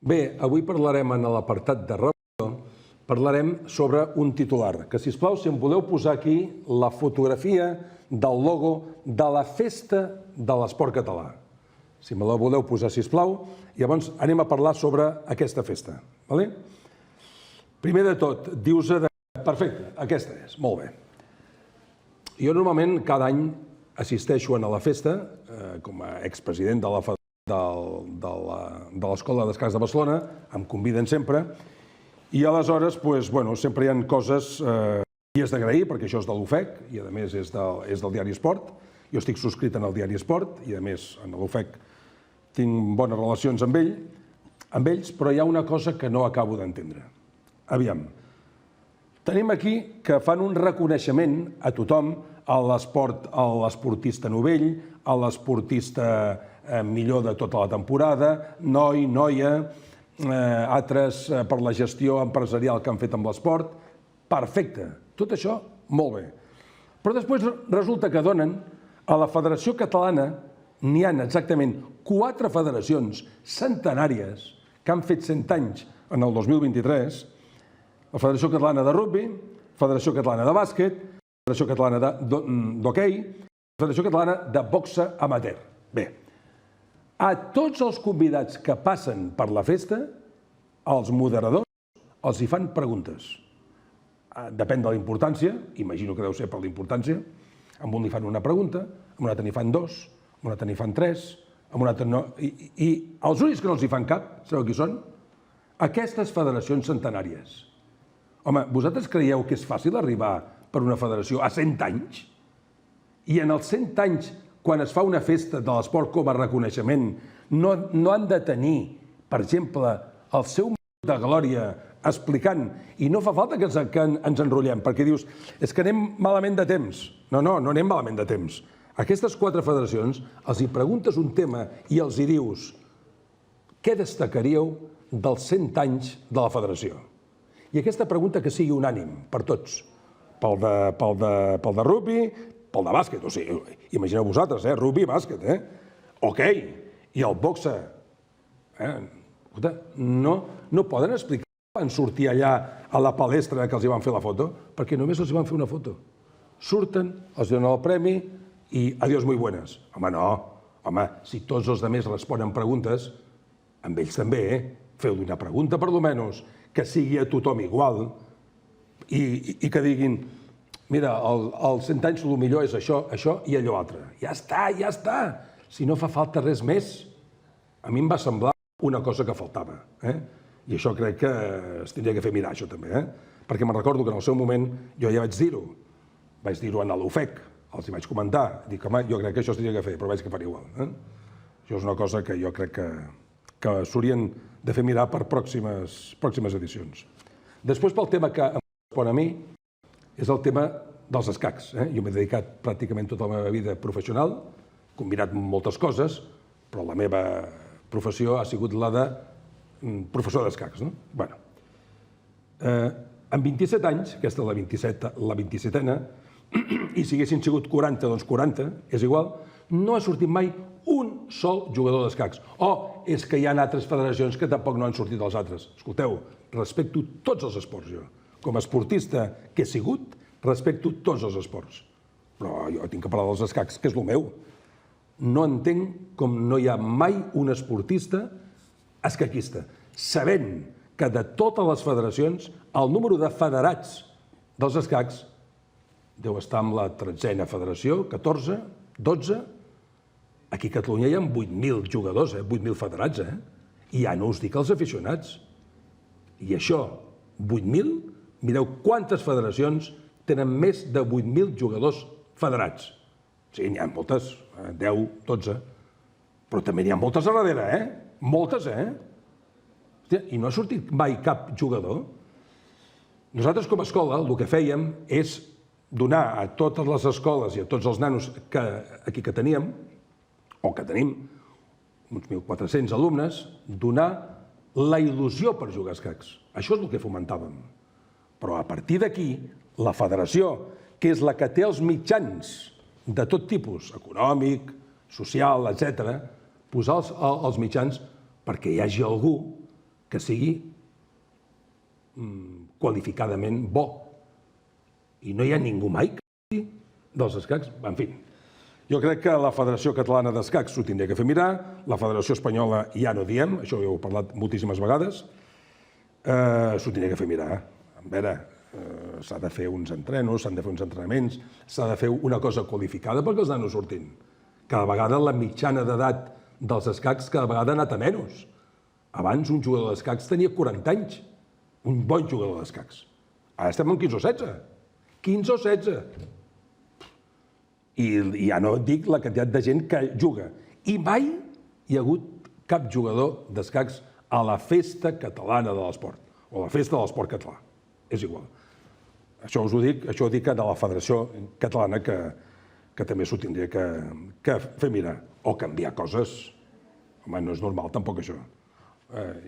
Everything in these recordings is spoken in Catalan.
Bé, avui parlarem en l'apartat de reunió, parlarem sobre un titular, que sisplau, si em voleu posar aquí la fotografia del logo de la Festa de l'Esport Català. Si me la voleu posar, sisplau, llavors anem a parlar sobre aquesta festa. Primer de tot, dius-se de... Perfecte, aquesta és, molt bé. Jo normalment cada any assisteixo a la festa, com a expresident de la Federació de l'Escola d'Escacs de Barcelona, em conviden sempre, i aleshores sempre hi ha coses i és d'agrair, perquè això és de l'UFEC, i a més és del diari Esport. Jo estic subscrit en el diari Esport, i a més en l'UFEC tinc bones relacions amb ells, però hi ha una cosa que no acabo d'entendre. Aviam, tenim aquí que fan un reconeixement a tothom, a l'esportista novell, a l'esportista millor de tota la temporada, noi, noia, altres per la gestió empresarial que han fet amb l'esport. Perfecte, tot això molt bé. Però després resulta que donen a la Federació Catalana, n'hi ha exactament 4 federacions centenàries que han fet 100 anys en el 2023, la Federació Catalana de Rugbi, Federació Catalana de Bàsquet, Federació Catalana d'Hoquei, Federació Catalana de Boxa Amateur. Bé, a tots els convidats que passen per la festa, els moderadors els hi fan preguntes. Depèn de la importància, imagino que deu ser per la importància, amb un li fan una pregunta, amb un altre n'hi fan 2, amb un altre n'hi fan 3, amb un altre no... I els únics que no els hi fan cap, sabeu qui són? Aquestes federacions centenàries. Home, vosaltres creieu que és fàcil arribar per una federació a 100 anys? I en els 100 anys, quan es fa una festa de l'esport com a reconeixement, no han de tenir, per exemple, el seu moment de glòria explicant, i no fa falta que ens enrotllem, perquè dius, és que anem malament de temps. No anem malament de temps. Aquestes 4 federacions els hi preguntes un tema i els hi dius què destacaríeu dels 100 anys de la federació? I aquesta pregunta que sigui unànim per tots, pel de rugbi, pel de bàsquet, o sigui, imagineu vosaltres, rugbi i bàsquet, hoquei, i el boxa. No poden explicar que van sortir allà a la palestra que els hi van fer la foto, perquè només els hi van fer una foto. Surten, els donen el premi i adiós muy buenas. Home, no. Home, si tots els altres responen preguntes, amb ells també, feu-li una pregunta per almenys, que sigui a tothom igual, i que diguin, mira, als 100 anys el millor és això i allò altre. Ja està. Si no fa falta res més. A mi em va semblar una cosa que faltava. I això crec que es tindria que fer mirar, això també. Perquè me'n recordo que en el seu moment jo ja vaig dir-ho. Vaig dir-ho a l'UFEC, els hi vaig comentar. Dic, home, jo crec que això es tindria que fer, però veig que faré igual. Això és una cosa que jo crec que s'haurien de fer mirar per pròximes edicions. Després, pel tema que em respon a mi, és el tema dels escacs. Jo m'he dedicat pràcticament tota la meva vida professional, combinat moltes coses, però la meva professió ha sigut la de professor d'escacs. Amb 27 anys, aquesta és la 27a, i si haguessin sigut 40, doncs 40, és igual, no ha sortit mai un sol jugador d'escacs. És que hi ha altres federacions que tampoc no han sortit els altres. Escolteu, respecto tots els esports, jo. Com a esportista que he sigut, respecto tots els esports. Però jo tinc que parlar dels escacs, que és el meu. No entenc com no hi ha mai un esportista escaquista, sabent que de totes les federacions el número de federats dels escacs deu estar amb la 13a federació, 14, 12... Aquí a Catalunya hi ha 8.000 jugadors, 8.000 federats, i ja no us dic els aficionats. I això, 8.000, mireu quantes federacions tenen més de 8.000 jugadors federats. Sí, n'hi ha moltes, 10, 12, però també n'hi ha moltes a darrere, Moltes, I no ha sortit mai cap jugador. Nosaltres com a escola el que fèiem és donar a totes les escoles i a tots els nanos aquí que teníem, o que tenim, uns 1.400 alumnes, donar la il·lusió per jugar a escacs. Això és el que fomentàvem. Però a partir d'aquí, la federació, que és la que té els mitjans de tot tipus, econòmic, social, etc., posar els mitjans perquè hi hagi algú que sigui qualificadament bo. I no hi ha ningú mai que sigui dels escacs. En fi, jo crec que la Federació Catalana d'Escacs s'ho tindria que fer mirar, la Federació Espanyola ja no diem, això ja ho he parlat moltíssimes vegades, s'ho tindria que fer mirar. A veure, s'ha de fer uns entrenos, s'han de fer uns entrenaments, s'ha de fer una cosa qualificada perquè els nanos surtin. Cada vegada la mitjana d'edat dels escacs cada vegada ha anat a menys. Abans un jugador d'escacs tenia 40 anys, un bon jugador d'escacs. Ara estem en 15 o 16. 15 o 16. I ja no dic la quantitat de gent que juga. I mai hi ha hagut cap jugador d'escacs a la festa catalana de l'esport, o a la festa de l'esport català. És igual. Això us ho dic, això ho dic a la Federació Catalana, que també s'ho tindria que fer mirar. O canviar coses. Home, no és normal tampoc això.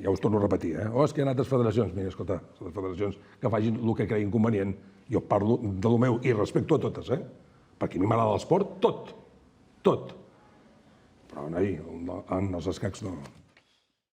Ja us torno a repetir, és que hi ha altres federacions. Mira, escolta, les federacions que facin el que creguin convenient. Jo parlo de lo meu i respecto a totes, perquè a mi m'agrada l'esport tot. Però, noi, en els escacs no.